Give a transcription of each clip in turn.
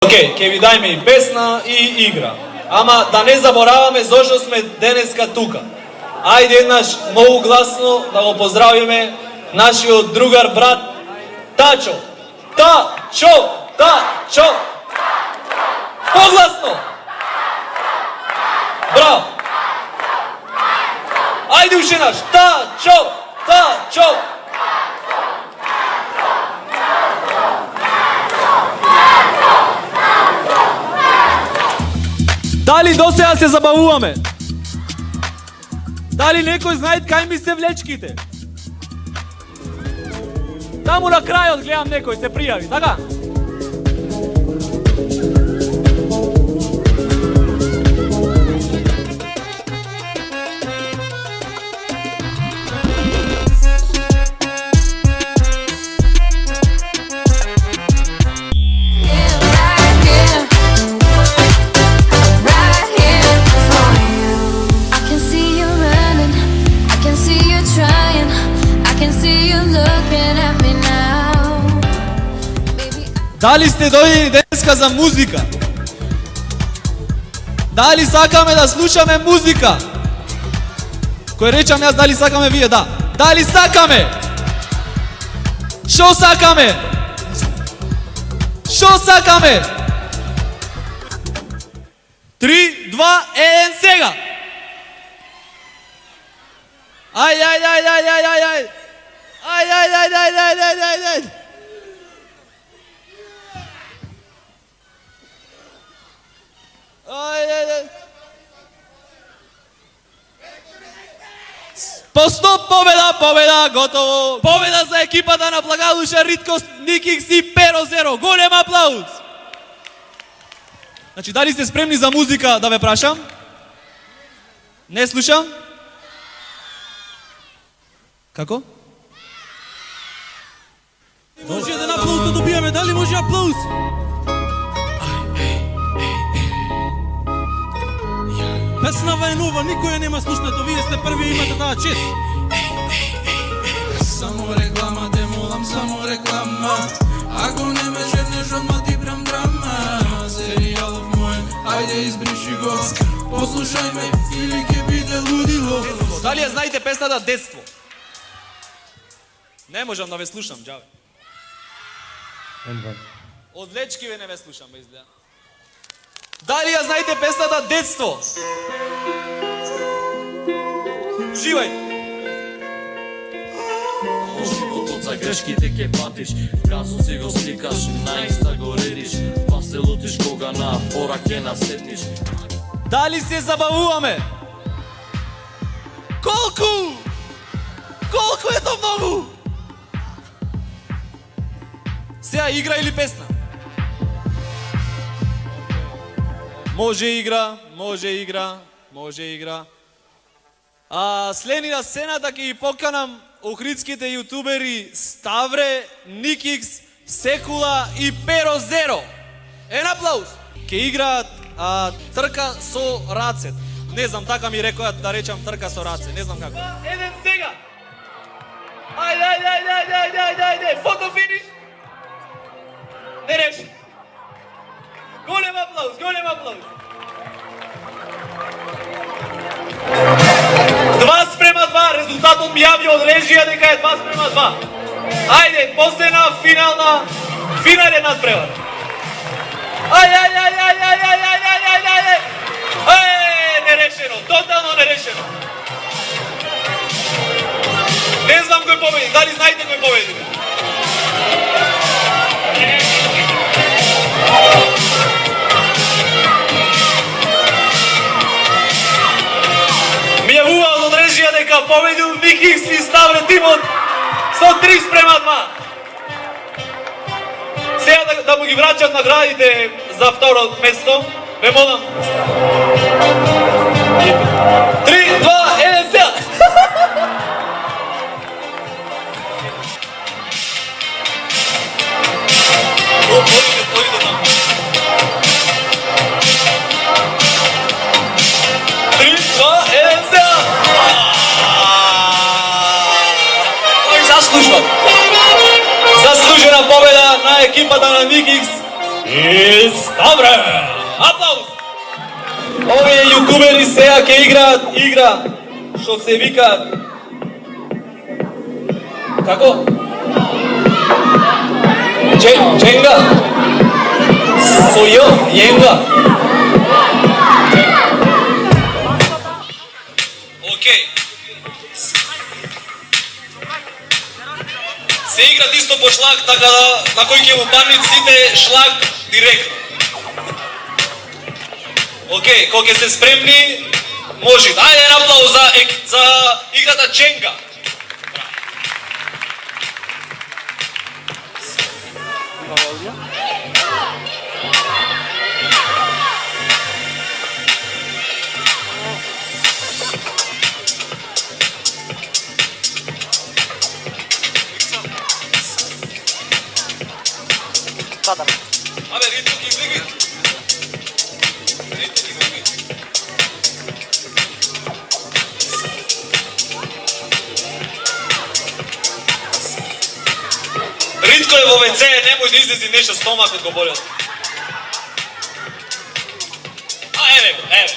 Океј, ќе ви дајме и песна и игра. Ама да не забораваме зошто сме денеска тука. Ајде еднаш многу гласно да го поздравиме нашиот другар брат Тачо. Тачо! Тачо! Погласно! Браво! Ајде уште еднаш. Тачо! Тачо! Дали до сега се забавуваме? Дали некој знае кај ми се влечките? Таму на крајот гледам некој се пријави, така? Дали сте дојдени денеска за музика? Дали сакаме да слушаме музика? Кој речам јас, дали сакаме вие? Да. Дали сакаме? Шо сакаме? Шо сакаме? 3, 2, 1, сега! Ај, ај, ај, ај, ај, ај, ај! Ај, ај, ај, ај, ај, ај, ај, ај, ај! Постоп, победа, победа, готово. Победа за екипата на Благодуша Риткос, Никикс и Перо Зеро. Голем аплауз. Значи, дали сте спремни за музика да ве прашам? Не слушам? Како? Може еден аплауз да добиеме, дали може аплауз? Песнава е нова, никој нема слушнато, вие сте први и имате таа чест. Само реклама, те молам, само реклама. Ако не ме жеднеш, одма ти брам драма. Серијалов мој, ајде избриши го. Послушај ме, или ќе биде лудило. Дали ја знаете песната Детство? Не можам да ве слушам, џаве. Од лечки ве не ве слушам, бе изгледа. Дали ја знаете песната Детство? Уживај! Животот за грешките ке патиш, казо си го сликаш, на инста го редиш, па се лутиш кога на фора ке наседниш. Дали се забавуваме? Колку? Колку е то многу? Сега игра или песна? Може игра, може игра, може игра. Следни на сцената ќе ги поканам охридските јутубери Ставре, Никикс, Секула и Перо Зеро. Ен аплауз! Ке играат трка со раце. Не знам, така ми рекоја да речам трка со раце, не знам како. Еден сега! Ајде, ајде, ајде, ајде, ајде, ајде, ајде, фото финиш! Не реши. Голем аплауз, голем аплауз. 2:2, резултатот ми јави од режија дека е 2:2. Ајде, последна финален надпревар. Ај, ај, ај, ај, ај, ај, ај, ај, ај, ај, ај. Нерешено, тотално нерешено. Не знам кој победи, дали знаете кој победи? Ми јавуваат од режија дека победил Никикс и Ставре тимот со 3:2. Сега да му ги враќат наградите за второ место, ве молам. 3, 2, 1, сега! Одите таму. 3, 2, 1, сега! Заслужена победа на екипата на Никикс И Ставре! Аплауз! Овие јутубери сега ќе играат игра што се вика како? Дженга? Сојо? Јенга? Океј. Се играт исто по шлаг, така да на кој ќе му падне сите шлаг директно. Океј, кога ќе се спремни, може. Ајде еден аплауз за играта Дженга. Абе, Ритко ги излеги. Ритко е во ВЦ, немој да излези нешто стомакот го болел. А, еве го, еве.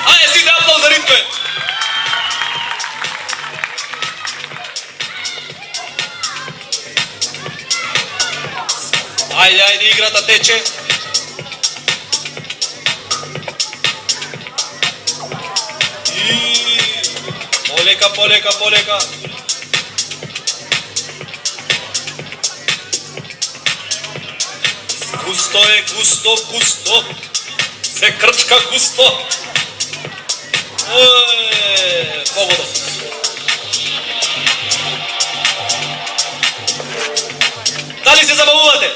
Ајде, сите аплауз за Ритко е. Ајде, ајде, играта тече. И полека, полека, полека. Густо е, густо, густо. Се крчка густо. Погодо. Дали се забавувате?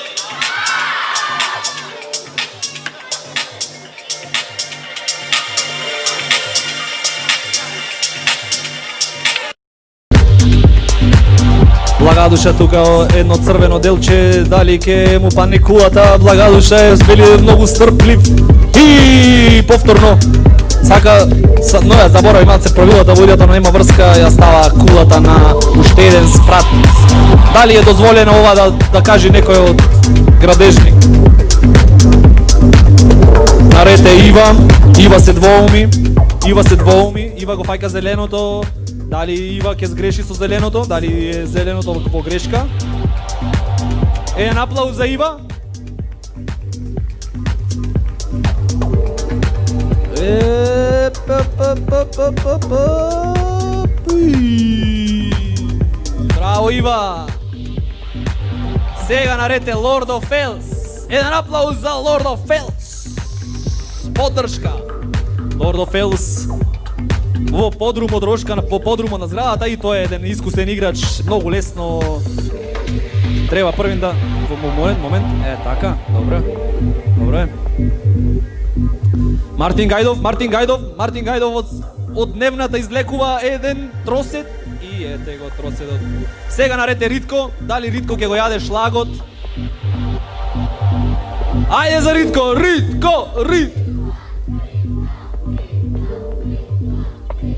Благадуша тука едно црвено делче, дали ќе му падне кулата. Благадуша е били многу стрплив и повторно сака, но ја заборави малце правилата во играта, но нема врска, ја става кулата на уште еден спрат. Дали е дозволено ова да каже некој од градежник? Наред е Ива се двоуми, Ива го фаќа зеленото. Дали Ива ќе сгреши со зеленото? Дали е зеленото во грешка? Еден аплауз за Ива. Браво, Ива! Сега наред е Lord of Fails. Еден аплауз за Lord of Fails. Поддршка. Lord of Fails во подрумот рошка, по подрумот на зградата, и тој е еден искусен играч, многу лесно. Треба првин да... Момент, така, добро. Мартин Гајдов од дневната излекува еден тросет и ете го тросетот. Сега наред е Ритко, дали Ритко ќе го јаде шлагот? Ајде за Ритко,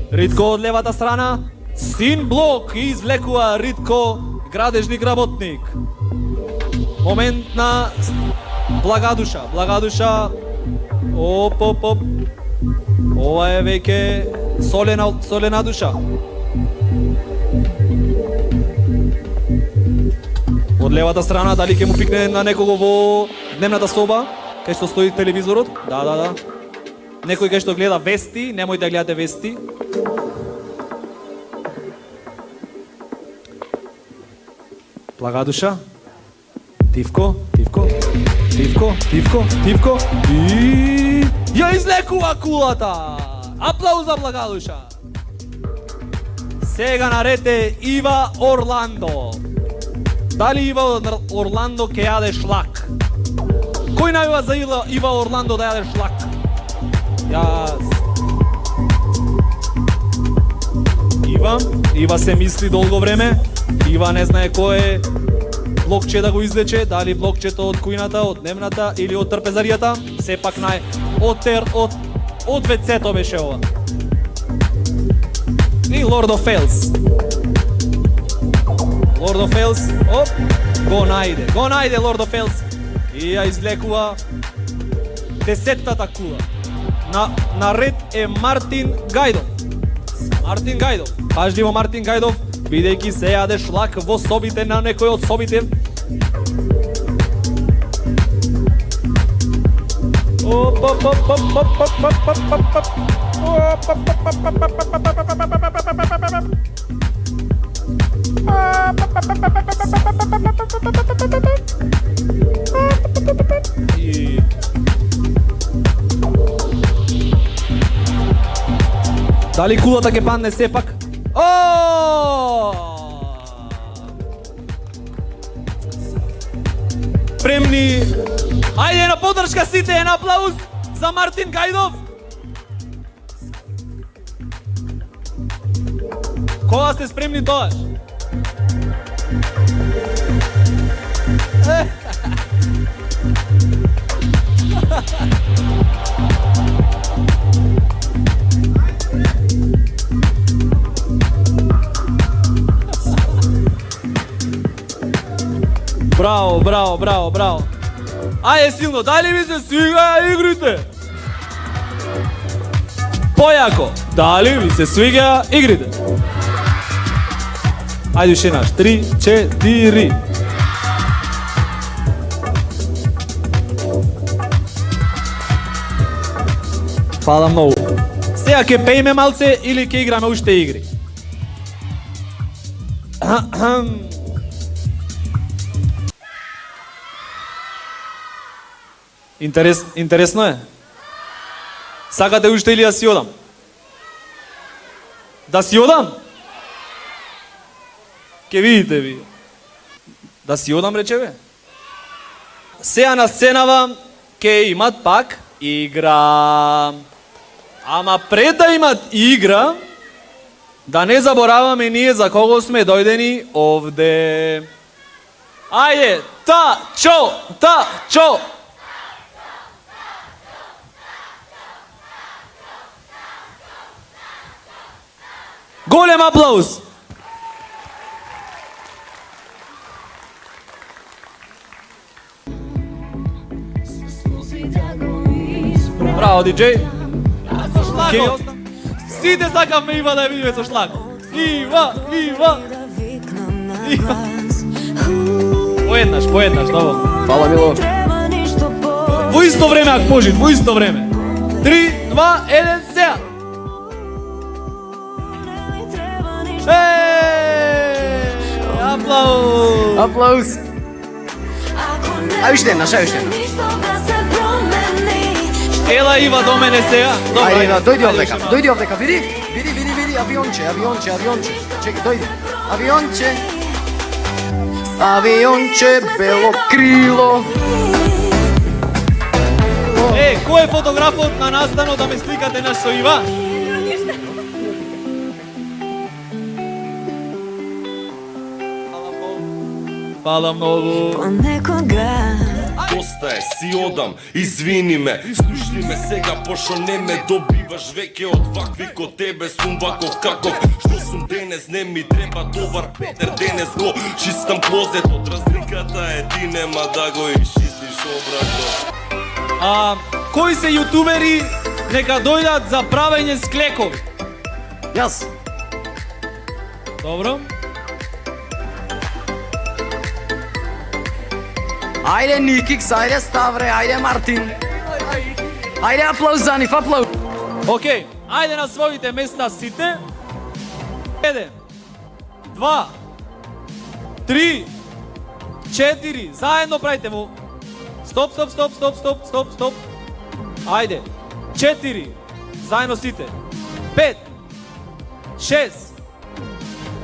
Ритко од левата страна, син блок и извлекува Ритко, градежник работник. Момент на Благадуша, оп. Ова е веќе солена душа. Од левата страна, дали ќе му пикне на некого во дневната соба, кај што стои телевизорот? Да. Некој кај што гледа вести, немој да гледате вести. Благадуша, Тивко и ја излекува кулата. Аплауз за Благадуша. Сега наред е Ива Орландо. Дали Ива Орландо ќе јаде шлак? Кој најава за Ива Орландо да јаде шлак? Ива се мисли долго време. Ива не знае кој е блокче да го излече, дали блокчето од кујната, од дневната или од трпезаријата. Сепак од ВЦ-то беше ова. И Lord of Fails, оп, го најде Lord of Fails. И ја извлекува 10-тата кула. На ред е Мартин Гајдов. Мартин Гајдов. Пажливо Мартин Гајдов, бидејќи се јаде шлак во собите на некој од собите. И дали кулата ќе падне сепак? Премни. Ајде на подршка сите, една аплауз за Мартин Гајдов. Кога сте спремни тогаш? Браво, браво, браво, браво. Ајде силно, дали ви се свига игрите? Појако, дали ви се свига игрите? Ајде уште еднаш, 3, 4. Фала многу. Сега ќе пееме малце или ќе играме уште игри? Интересно е? Сакате уште или да си одам? Да си одам? Ке видите ви. Да си одам, речеве? Сега на сценава ке имат пак игра. Ама пред да имат игра, да не забораваме ние за кого сме дојдени овде. Ајде, чо! Голем аплауз! Браво, диджеј! Сите сакавме Ива да ја видиме со шлаг. Ива! Поеднаш, доволно. Фала, Мило. Во исто време, ако може, во исто време. 3, 2, 1, сега! Аплауз! Аплауз. Ај уште еднаш. Ела Ива до мене сега. Ајде, Ива, дојди овдека, види, авионче. Чекај, дојди. Авионче, бело крило. Кој е фотографот на настанот да ме сликате наш со Ива? Фала многу. Доста е, си одам, извини ме. Слушни ме сега, пошо не ме добиваш веќе од вакви ко тебе. Сум ваков каков, што сум денес, не ми треба товар Петер. Денес го чистам клозетот, разликата е ти нема да го изчистиш обратно. Кои се јутубери нека дојдат за правење склекови? Јас. Добро. Ајде Никикс, ајде Ставре, ајде Мартин. Ајде аплауз за нив, аплауз. Океј, ајде на своите места сите. 1, 2, 3, 4, заедно правите му. Стоп. Ајде. 4, заедно сите. 5, 6,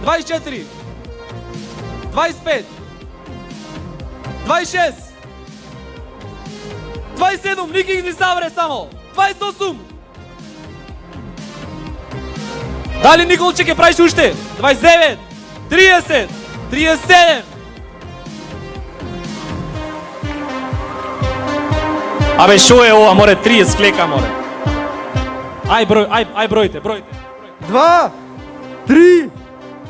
24, 25, 26, 27, Никикс и Ставре само. 28. Дали Николче ќе правиш уште? 29, 30, 37. Абе шо е ова, море, 30 клека, море. Ај бројте. 2, 3,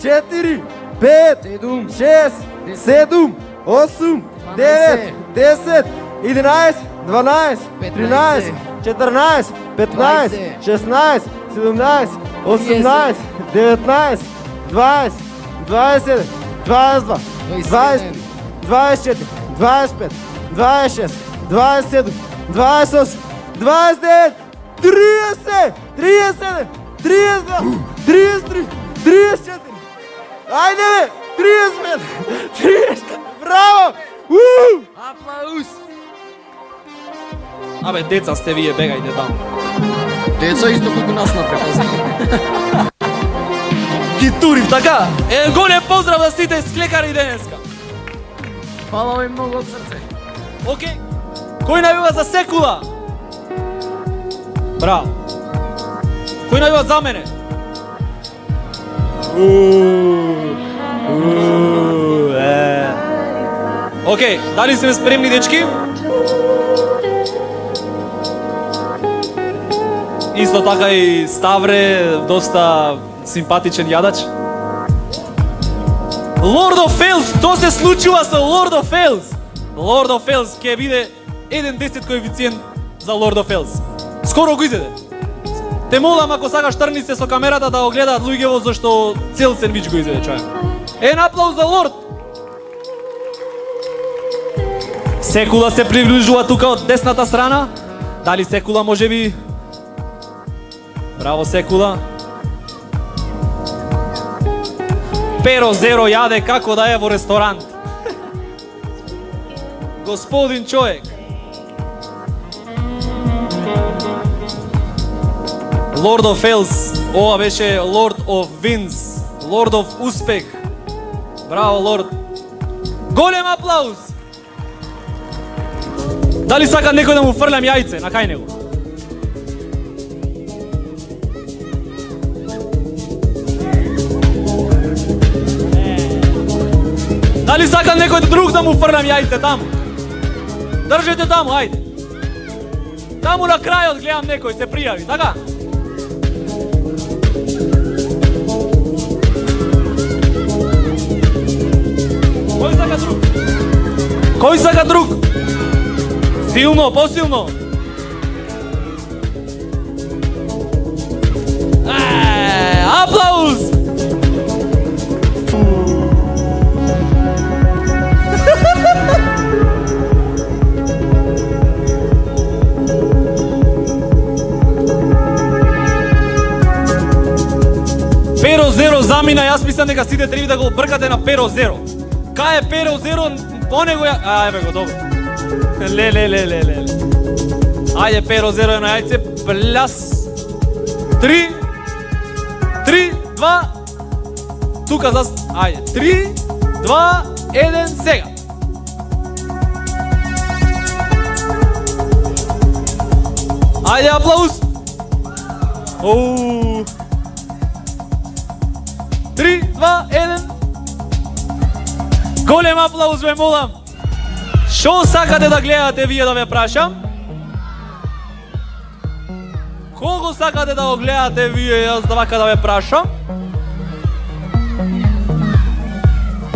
4, 5, 6, 7, 8, 9, 10, 11, 12, 13, 14, 15, 16, 17, 18, 19, 20, 21, 22, 23, 24, 25, 26, 27, 28, 29, 30, 37, 32, 33, 34. Ajde bе! 35, 30, браво! Аплауз! Абе, деца сте вие, бегајте таму. Деца исто како нас напрепази. Ги турив, така? Голем поздрав за сите склекари денеска. Фала ви многу од срце. Океј. Кој најува за секула? Браво. Кој најува за мене? Океј, дали сме спремни, дечки? Исто така и Ставре, доста симпатичен јадач. Lord of Fails, што се случува со Lord of Fails? Lord of Fails ќе биде 1-10 коефициент за Lord of Fails. Скоро го изеде. Те молам, ако сакаш трни се со камерата да го гледаат луѓево, зашто цел сендвич го изеде човек. Ен аплауз за Лорд. Секула се приближува тука од десната страна. Дали Секула може би? Браво Секула. Pero Zero јаде како да е во ресторант. Господин човек. Lord of Fails, ова беше Lord of Wins, Lord of Успех. Браво, Lord. Голем аплауз. Дали сака некој да му фрлям јајце на кај него? Дали сака некој друг да му фрлям јајце таму? Држете таму, ајде. Таму на крајот гледам некој се пријави, така? Кој сака друг? Кој сака друг? Силно, посилно. Аплауз! Pero Zero замина, јас мислам дека сите треба да го бркате на Pero Zero. Кај е Pero Zero, по него ја... еве го, добро. Ле. Ајде, Pero Zero едно јајце, пляс. 3, 2, тука за... Ајде, 3, 2, 1, сега. Ајде, аплауз. 3, 2, 1. Голем аплауз ве молам. Шо сакате да гледате вие да ве прашам? Кого сакате да го гледате вие јас да вака да ве прашам?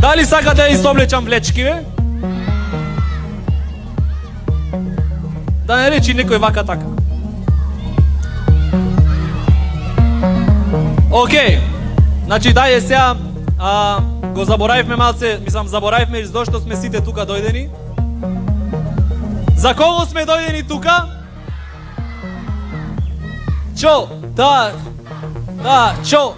Дали сакате да истоблечам влечки ве? Да не речи некој вака така. Океј. Значи, даје сега, го заборавивме малце, мислам, заборавивме зашто сме сите тука дојдени. За кого сме дојдени тука? Чо? Да, чо?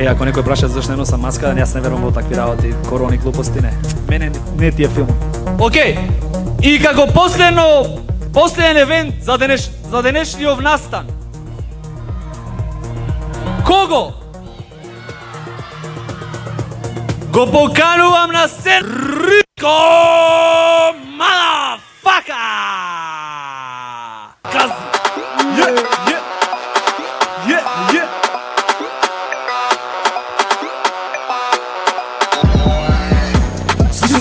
Ако некој праша зашто не носам маска, јас не верувам во такви работи, корони глупости, не. Мене не тие филм. Океј, и како последен евент за денешниот настан. Кого? Го поканувам на сцена Рико Мадафака! Кази!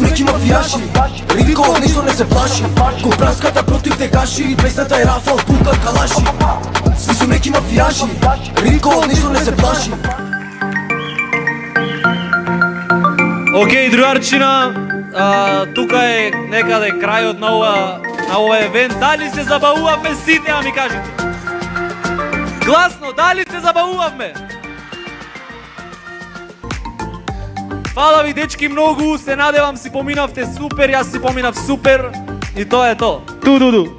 Неки мафијаши, Рико ништо не се плаши. Го праската против тегаши, песната е рафал, пука калаши. Сви су неки мафијаши, Рико ништо не се плаши. Океј, другарчина, тука е некаде крајот на ова евент. Дали се забавувавме сите, а ми кажете? Гласно, дали се забавувавме? Фала ви, дечки, многу, се надевам си поминавте супер, јас си поминав супер и тоа е то. Ту-ду-ду.